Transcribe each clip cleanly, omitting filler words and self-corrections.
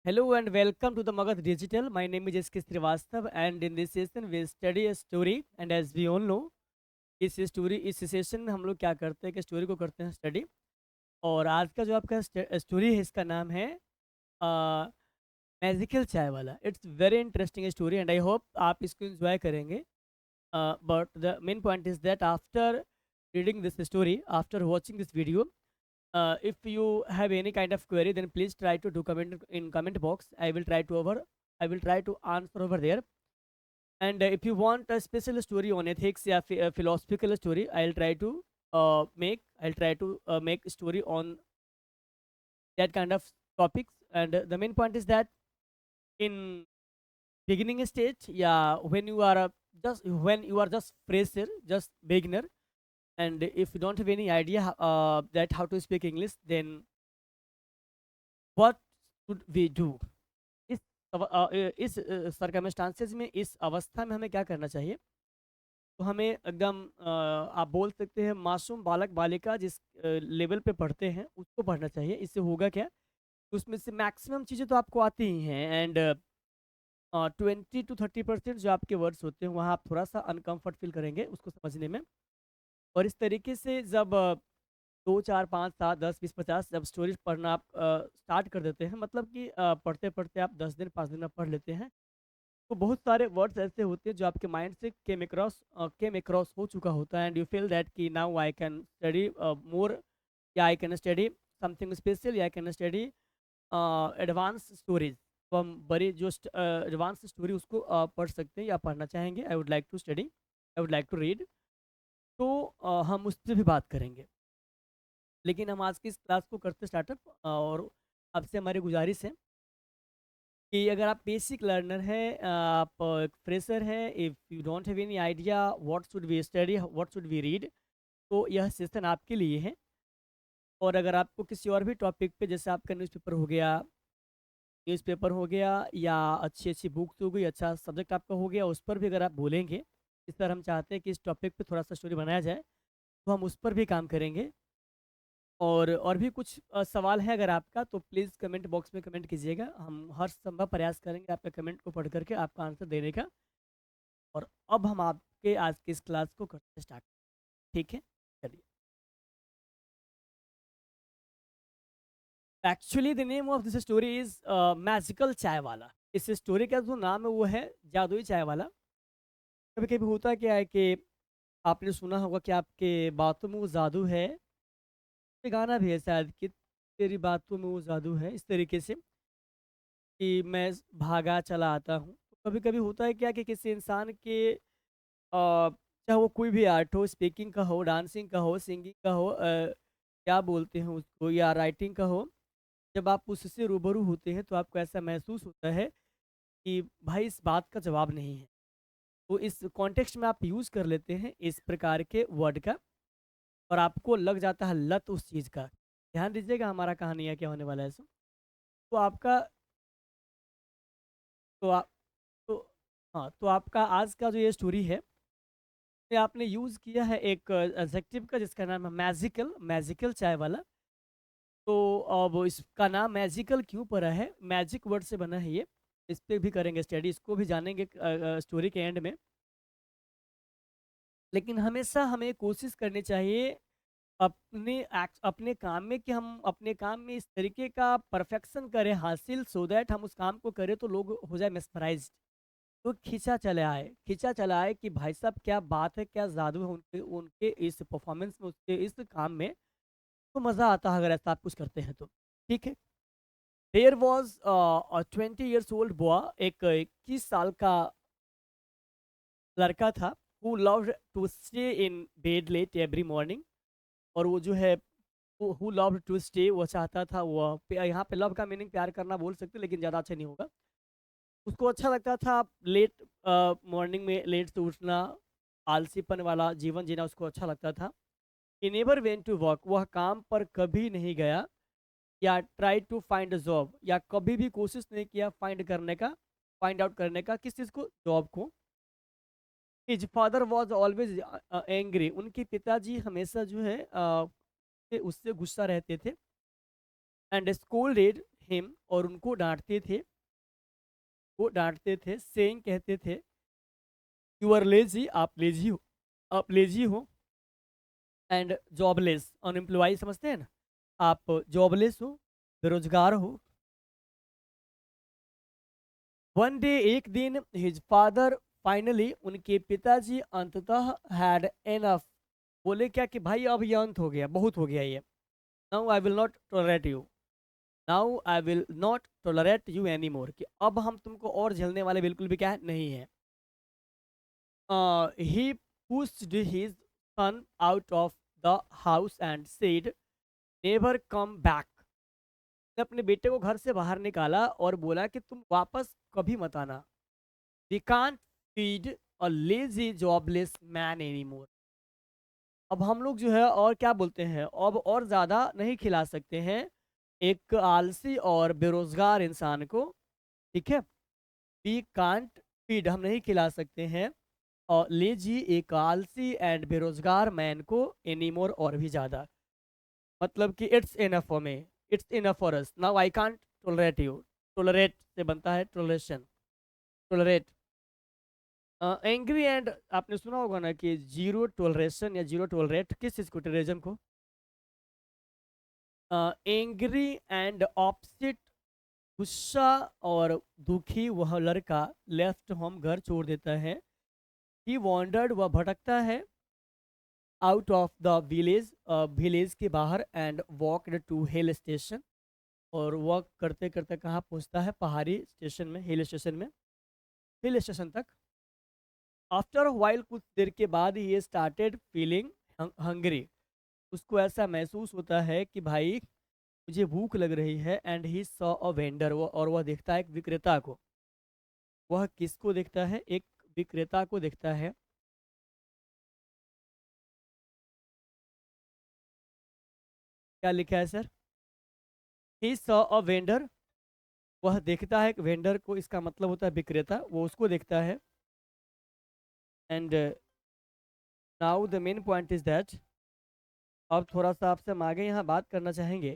Hello and welcome to the Magadh Digital. My name is S.K. Srivastav and in this session we study a story and as we all know इस session में हम लोग क्या करते हैं कि story को करते हैं स्टडी। और आज का जो आपका स्टोरी है इसका नाम है मैजिकल चाय वाला। It's very interesting story and I hope आप इसको एंजॉय करेंगे। But the main point is that after reading this story, after watching this video, if you have any kind of query, then please try to do comment in comment box. I will try to answer over there. And if you want a special story on ethics या philosophical story, I'll try to make story on that kind of topics. And the main point is that in beginning stage, yeah, when you are just fresher, just beginner, and if you don't have any idea that how to speak English, then what should we do? इस इस circumstances में, इस अवस्था में हमें क्या करना चाहिए? तो हमें एकदम आप बोल सकते हैं मासूम बालक बालिका जिस लेवल पे पढ़ते हैं उसको पढ़ना चाहिए। इससे होगा क्या, उसमें से मैक्सिमम चीज़ें तो आपको आती ही हैं एंड 20 to 30% जो आपके वर्ड्स होते हैं वहाँ आप थोड़ा सा अनकम्फर्ट फील करेंगे उसको समझने में। और इस तरीके से जब 2 4 5 7 10 20 50 जब स्टोरीज पढ़ना आप स्टार्ट कर देते हैं, मतलब कि पढ़ते पढ़ते आप 10 दिन 5 दिन में पढ़ लेते हैं, तो बहुत सारे वर्ड्स ऐसे होते हैं जो आपके माइंड से केम अक्रॉस हो चुका होता है एंड यू फील दैट कि now I can study more, या I can study something special, या I can study advance stories. तो हम बड़ी जो एडवांस स्टोरी उसको पढ़ सकते हैं या पढ़ना चाहेंगे। I would like to study, I would like to read. तो हम उस पर भी बात करेंगे, लेकिन हम आज की इस क्लास को करते स्टार्टअप। और आपसे हमारी गुजारिश है कि अगर आप बेसिक लर्नर हैं, आप एक फ्रेशर हैं, if you don't have any idea what should we study, what should we read, तो यह सेशन आपके लिए है। और अगर आपको किसी और भी टॉपिक पे, जैसे आपका न्यूज़पेपर हो गया या अच्छी अच्छी बुक्स हो गई, अच्छा सब्जेक्ट आपका हो गया, उस पर भी अगर आप बोलेंगे, इस पर हम चाहते हैं कि इस टॉपिक पे थोड़ा सा स्टोरी बनाया जाए, तो हम उस पर भी काम करेंगे। और भी कुछ सवाल है अगर आपका, तो प्लीज़ कमेंट बॉक्स में कमेंट कीजिएगा। हम हर संभव प्रयास करेंगे आपके कमेंट को पढ़ करके आपका आंसर देने का। और अब हम आपके आज की इस क्लास को करते स्टार्ट, ठीक है? चलिए। Actually the name of this story is magical चाय वाला। इस स्टोरी का जो नाम है वो है जादुई चाय वाला। कभी कभी होता क्या है कि आपने सुना होगा कि आपके बातों में वो जादू है। ये गाना भी है शायद कि तेरी बातों में वो जादू है, इस तरीके से कि मैं भागा चला आता हूँ। कभी कभी होता है क्या कि किसी इंसान के चाहे वो कोई भी आर्ट हो, स्पीकिंग का हो, डांसिंग का हो, सिंगिंग का हो, क्या बोलते हैं उसको, या राइटिंग का हो, जब आप उससे रूबरू होते हैं तो आपको ऐसा महसूस होता है कि भाई इस बात का जवाब नहीं है। तो इस कॉन्टेक्स्ट में आप यूज़ कर लेते हैं इस प्रकार के वर्ड का, और आपको लग जाता है लत उस चीज़ का। ध्यान दीजिएगा हमारा कहानियाँ क्या होने वाला है इसमें। तो आपका तो आप तो हाँ, तो आपका आज का जो ये स्टोरी है, ये आपने यूज़ किया है एक एडजेक्टिव का जिसका नाम है मैजिकल, मैजिकल चाय वाला। तो अब इसका नाम मैजिकल क्यों पड़ा है? मैजिक वर्ड से बना है ये। इस पे भी करेंगे स्टडी, इसको भी जानेंगे स्टोरी के एंड में। लेकिन हमेशा हमें कोशिश करनी चाहिए अपने काम में कि हम अपने काम में इस तरीके का परफेक्शन करें हासिल, सो दैट हम उस काम को करें तो लोग हो जाए मेस्मराइज्ड। तो खींचा चला आए कि भाई साहब क्या बात है, क्या जादू है उनके उनके इस परफॉर्मेंस में, उसके इस काम में। तो मज़ा आता है अगर ऐसा आप कुछ करते हैं तो। ठीक है। There was 20 years old boy, एक 21 साल का लड़का था, who loved to stay in bed late every morning. और वो जो है, हु लव्ड टू स्टे, वो चाहता था, वो यहाँ पे लव का मीनिंग प्यार करना बोल सकते, लेकिन ज़्यादा अच्छा नहीं होगा। उसको अच्छा लगता था लेट मॉर्निंग में लेट से उठना, आलसीपन वाला जीवन जीना उसको अच्छा लगता था। He never went to work, वह काम पर कभी नहीं गया, या try to find a job, या कभी भी कोशिश नहीं किया फाइंड आउट करने का, किस चीज़ को, जॉब को। His father was always angry, उनके पिताजी हमेशा जो है उससे गुस्सा रहते थे। एंड स्कूल डेड हिम, और उनको डांटते थे, वो डांटते थे, सेइंग कहते थे, यू आर लेजी, आप लेजी हो, आप लेजी हो, एंड जॉबलेस, अनएम्प्लॉय समझते हैं ना, आप जॉबलेस हो, बेरोजगार हो। वन डे, एक दिन, हिज फादर फाइनली, उनके पिताजी अंततः हैड एनफ, बोले क्या कि भाई अब ये अंत हो गया, बहुत हो गया ये, now I will not tolerate you, now I will not tolerate you any more, कि अब हम तुमको और झेलने वाले बिल्कुल भी क्या है नहीं है। He pushed his son out of the house and said, never come back, ने अपने बेटे को घर से बाहर निकाला और बोला कि तुम वापस कभी मत आना। We can't feed a lazy jobless man any more, अब हम लोग जो है और क्या बोलते हैं, अब और ज़्यादा नहीं खिला सकते हैं एक आलसी और बेरोजगार इंसान को, ठीक है। वी कांट फीड, हम नहीं खिला सकते हैं, और लेजी, एक आलसी एंड बेरोजगार मैन को, एनीमोर, और भी ज़्यादा, मतलब कि it's enough for me, it's enough for us, now I can't tolerate you, tolerate से बनता है टोलरेशन, टोलरेट। एंग्री एंड, आपने सुना होगा ना कि जीरो टोलरेशन या जीरो टोलरेट, किस चीज़ को, टेररिज्म को। एंग्री एंड ऑप्सिट, गुस्सा और दुखी वह लड़का, लेफ्ट होम, घर छोड़ देता है। ही वॉन्डर्ड, वह भटकता है, out of the village, village के बाहर, and walked to hill station, और वॉक करते करते कहाँ पहुँचता है, पहाड़ी स्टेशन में, हिल स्टेशन में, हिल स्टेशन तक। आफ्टर वाइल, कुछ देर के बाद, ये स्टार्टेड फीलिंग हंग्री, उसको ऐसा महसूस होता है कि भाई मुझे भूख लग रही है। And he saw a vendor, वो, और वह देखता है एक विक्रेता को। वह किसको देखता है, एक विक्रेता को देखता है। क्या लिखा है sir, he saw a vendor, वह देखता है एक वेंडर को, इसका मतलब होता है विक्रेता, वो उसको देखता है। And now the main point is that, अब थोड़ा सा आपसे हम आगे यहाँ बात करना चाहेंगे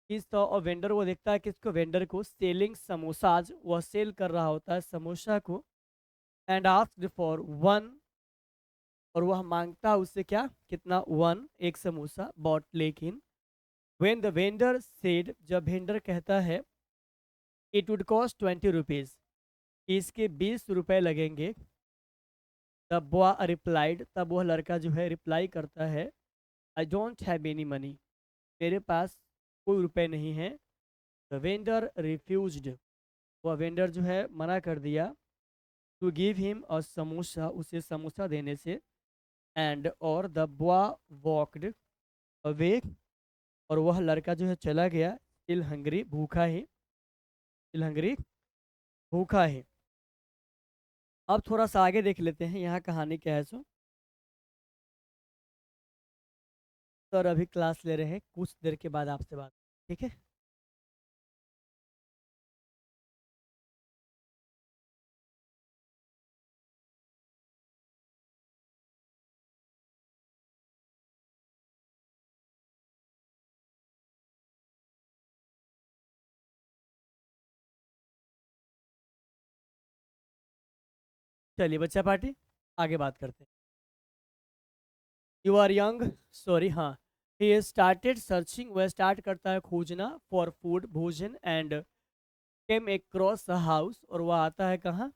कि सॉ अ वेंडर, वो देखता है किसको, वेंडर को, सेलिंग समोसाज, वह सेल कर रहा होता है समोसा को। एंड आस्क्ड फॉर वन, और वह मांगता है उससे क्या, कितना, वन, एक समोसा, बॉट, लेकिन व्हेन द वेंडर सेड, जब वेंडर कहता है, इट वुड कॉस्ट 20 रुपीज़, इसके 20 रुपए लगेंगे। तब बॉय रिप्लाइड, तब वह लड़का जो है रिप्लाई करता है, I don't have any money, मेरे पास कोई रुपए नहीं है। द वेंडर रिफ्यूज्ड, वह वेंडर जो है मना कर दिया, to give him a samosa, उसे समोसा देने से। एंड और द बॉय वॉकड अवे, और वह लड़का जो है चला गया, स्टिल हंग्री, भूखा ही, स्टिल हंग्री, भूखा ही। अब थोड़ा सा आगे देख लेते हैं यहाँ कहानी क्या है सो। सर अभी क्लास ले रहे हैं, कुछ देर के बाद आपसे बात, ठीक है। चलिए बच्चा पार्टी, आगे बात करते हैं। यू आर यंग, सॉरी, हाँ। ही स्टार्टेड सर्चिंग, वह स्टार्ट करता है खोजना, फॉर फूड, भोजन। And came across a house, और वह आता है कहाँ,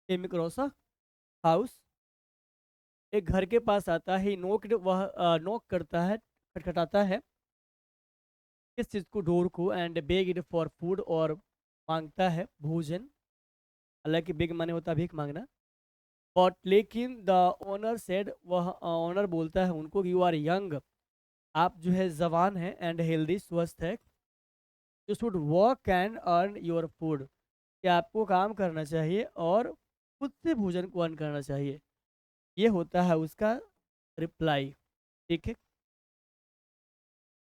केम अक्रॉस अ हाउस, एक घर के पास आता है। नोक्ड, वह नोक करता है, खटखटाता है, किस चीज़ को, डोर को। एंड बेग्ड फॉर फूड, और मांगता है भोजन, हालांकि बिग माने होता है भीख मांगना। बट लेकिन द ओनर सेड, वह ओनर बोलता है उनको, यू आर यंग, आप जो है जवान हैं, एंड हेल्दी, स्वस्थ है, you should work and earn your food, कि आपको काम करना चाहिए और खुद से भोजन को अर्न करना चाहिए। ये होता है उसका रिप्लाई, ठीक है।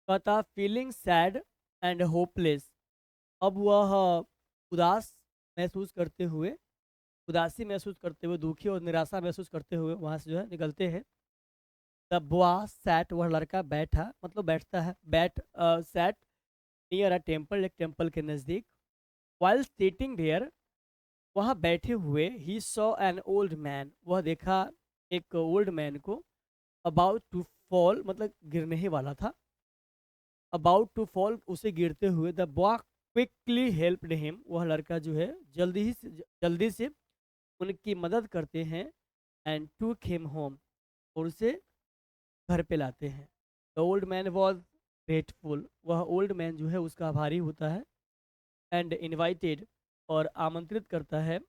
कहता फीलिंग सैड एंड होपलेस, अब वह उदास महसूस करते हुए, उदासी महसूस करते हुए, दुखी और निराशा महसूस करते हुए वहाँ से जो है निकलते हैं। द बॉय सैट, वह लड़का बैठा, मतलब बैठता है, बैठ, सैट, नियर अ टेम्पल, एक टेम्पल के नज़दीक। वाइल सिटिंग देयर, वहाँ बैठे हुए, he saw an old man, वह देखा एक ओल्ड मैन को, अबाउट टू फॉल, मतलब गिरने ही वाला था, अबाउट टू फॉल, उसे गिरते हुए। The boy quickly helped him, वह लड़का जो है जल्दी से उनकी मदद करते हैं। एंड टूक हिम होम, और उसे घर पे लाते हैं। The old man was grateful, वह ओल्ड मैन जो है उसका आभारी होता है। एंड इनवाइटेड, और आमंत्रित करता है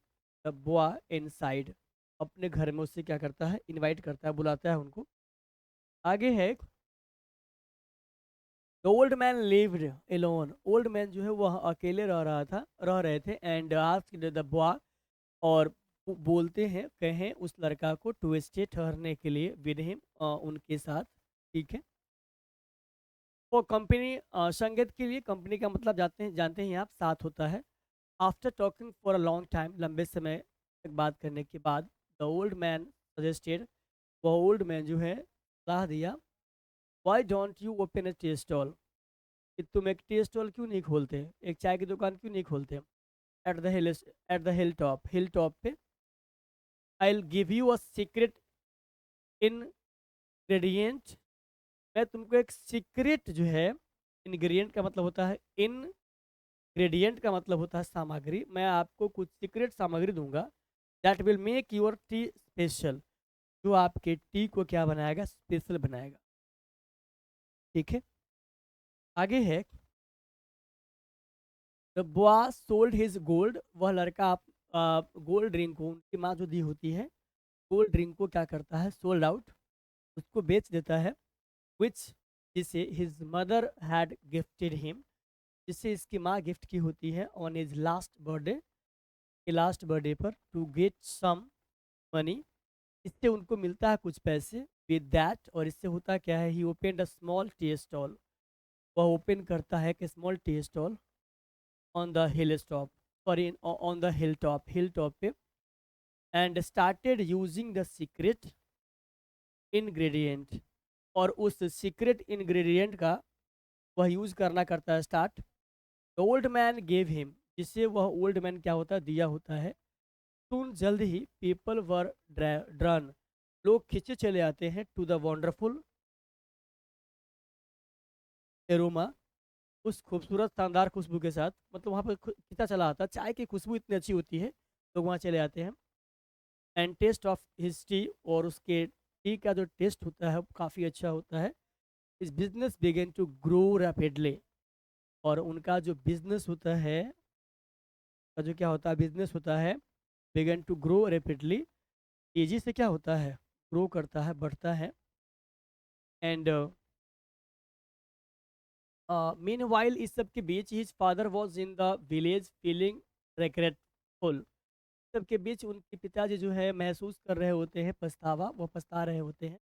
द बॉय इनसाइड, अपने घर में उससे क्या करता है, इनवाइट करता है, बुलाता है उनको। आगे है, the old man lived alone, old man जो है वह अकेले रह रहे थे। एंड आस्क्ड द बॉय, और बोलते हैं, कहें उस लड़का को, टू स्टे, ठहरने के लिए, विद हिम, उनके साथ। ठीक है। वो कंपनी, संगत के लिए, कंपनी का मतलब जानते हैं आप, साथ होता है। After talking for a long time, लंबे समय तक बात करने के बाद, द ओल्ड मैन सजेस्टेड, वह ओल्ड मैन जो है सलाह दिया, why don't you open A tea stall, कि तुम एक टी स्टॉल क्यों नहीं खोलते, एक चाय की दुकान क्यों नहीं खोलते, एट द हिल टॉप पे। I will give you a secret ingredient, मैं तुमको एक सीक्रेट जो है, इंग्रेडिएंट का मतलब होता है, इंग्रेडिएंट का मतलब होता है सामग्री, मैं आपको कुछ सीक्रेट सामग्री दूंगा, that will make your T special, जो आपके टी को क्या बनाएगा, स्पेशल बनाएगा। ठीक है। आगे है, the boy sold his gold, वह लड़का गोल्ड ड्रिंक को, उनकी माँ जो दी होती है, गोल्ड ड्रिंक को क्या करता है, सोल्ड आउट, उसको बेच देता है। विच, जिसे his mother had gifted him, जिसे इसकी माँ गिफ्ट की होती है, ऑन हिज लास्ट बर्थडे, के लास्ट बर्थडे पर, टू गेट सम मनी, इससे उनको मिलता है कुछ पैसे। विद दैट, और इससे होता क्या है, he open a small tea stall, वह ओपन करता है एक small tea stall, on the hill top, sorry on the hill top पे। And started using the secret ingredient, और उस सीक्रेट इंग्रेडिएंट का वह यूज़ करना करता है start. The old man gave him, जिससे वह ओल्ड मैन क्या होता है, दिया होता है। सुन, जल्द ही, पीपल वर ड्रन, लोग खींचे चले आते हैं, टू द वंडरफुल एरोमा, उस खूबसूरत शानदार खुशबू के साथ, मतलब वहाँ पर खींचा चला आता है, चाय की खुशबू इतनी अच्छी होती है, लोग वहाँ चले आते हैं। And taste of his tea, और उसके टी का जो टेस्ट होता है वो काफ़ी अच्छा होता है। His business began to grow rapidly, और उनका जो बिजनेस होता है, का जो क्या होता है, बिजनेस होता है, बिगेन टू ग्रो रैपिडली, तेजी से क्या होता है, ग्रो करता है, बढ़ता है। एंड मीन वाइल, इस सब के बीच, his father was in the village feeling regretful, सबके बीच उनके पिताजी जो है महसूस कर रहे होते हैं पछतावा, वो पछता रहे होते हैं।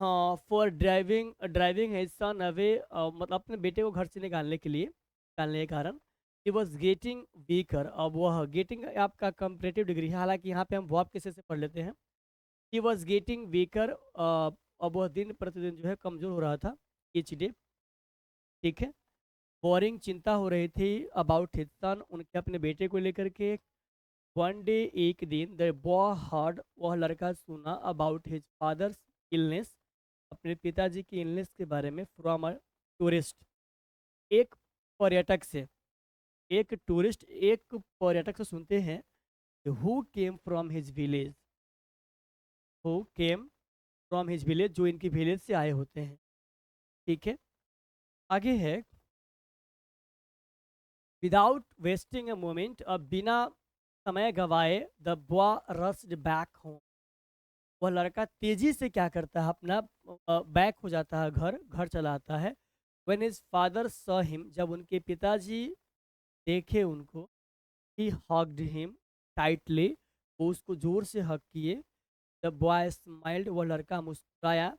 हाँ, for driving driving his son away, मतलब अपने बेटे को घर से निकालने के कारण। ही वॉज गेटिंग वीकर, अब वह गेटिंग आपका कंपरेटिव डिग्री है, हालांकि यहाँ पे हम वर्ब के से पढ़ लेते हैं। ही वॉज गेटिंग वीकर, अब वह दिन प्रतिदिन जो है कमज़ोर हो रहा था, ईच डे। ठीक है। बोरिंग, चिंता हो रही थी, अबाउट हिज सन, उनके अपने बेटे को लेकर के। वन डे, एक दिन, द बॉय हर्ड, वह लड़का सुना, अबाउट हिज फादर्स इलनेस, अपने पिताजी की इलनेस के बारे में, फ्रॉम अ टूरिस्ट, एक पर्यटक से, एक पर्यटक से सुनते हैं, who came from his village, who came from his village, जो इनकी विलेज से आए होते हैं। ठीक है। आगे है, विदाउट वेस्टिंग अ मोमेंट, अब बिना समय गवाए, the boy rushed back home, वह लड़का तेजी से क्या करता है, अपना बैक हो जाता है, घर चला आता है। When his father saw him, जब उनके पिताजी देखे उनको, ही हग्ड हिम टाइटली, वो उसको जोर से हक किए। द बॉय स्माइल्ड, वह लड़का मुस्कुराया।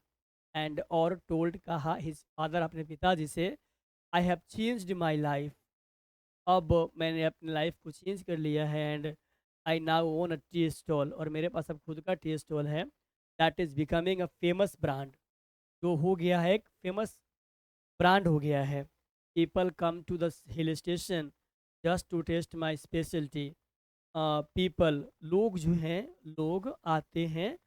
एंड और टोल्ड, कहा, हिज फादर, अपने पिताजी से, I have changed my life, अब मैंने अपनी लाइफ को चेंज कर लिया है। And I now own a tea stall, और मेरे पास अब खुद का टी स्टॉल है, that is becoming a famous brand, जो हो गया है एक फेमस ब्रांड हो गया है। People come to the hill station just to taste my speciality. People लोग जो हैं, लोग आते हैं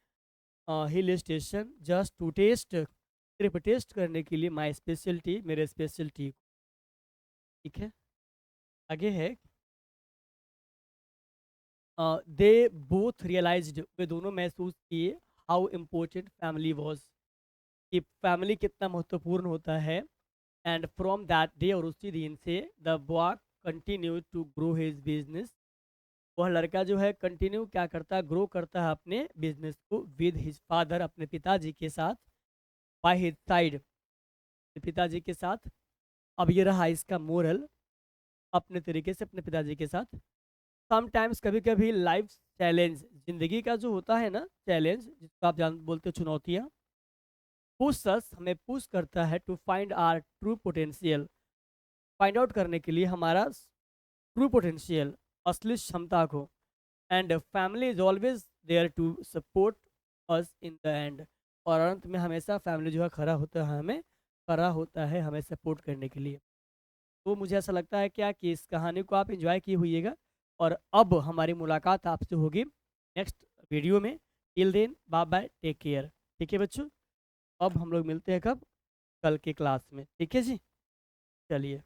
hill station just to taste, सिर्फ टेस्ट करने के लिए माई स्पेशलिटी, मेरे स्पेशलिटी। ठीक है, आगे है दे बोथ रियलाइज्ड, वे दोनों महसूस किए हाउ इम्पोर्टेंट फैमिली वॉज, कि फैमिली कितना महत्वपूर्ण होता है। एंड फ्रॉम दैट डे, और उसी दिन से the boy continue to grow his business, वह लड़का जो है कंटिन्यू क्या करता है, ग्रो करता है अपने बिजनेस को विद हिज फादर, अपने पिताजी के साथ, बाय हिज साइड, पिताजी के साथ। अब ये रहा इसका मोरल, अपने तरीके से अपने पिताजी के साथ। समटाइम्स कभी कभी लाइफ चैलेंज, जिंदगी का जो होता है ना चैलेंज, जिसको आप जान बोलते हो चुनौतियाँ, पुश अस, हमें पुश करता है to find our true potential, find out करने के लिए हमारा ट्रू पोटेंशियल, असली क्षमता को। And family is always there to support us in the end, और अंत में हमेशा फैमिली जो है खड़ा होता है, हमें खड़ा होता है हमें सपोर्ट करने के लिए। तो मुझे ऐसा लगता है क्या कि इस कहानी को आप इंजॉय किए होइएगा, और अब हमारी मुलाकात आपसे होगी नेक्स्ट वीडियो में। Till then bye bye, take care. ठीक है बच्चों, अब हम लोग मिलते हैं कब, कल के क्लास में। ठीक है जी, चलिए।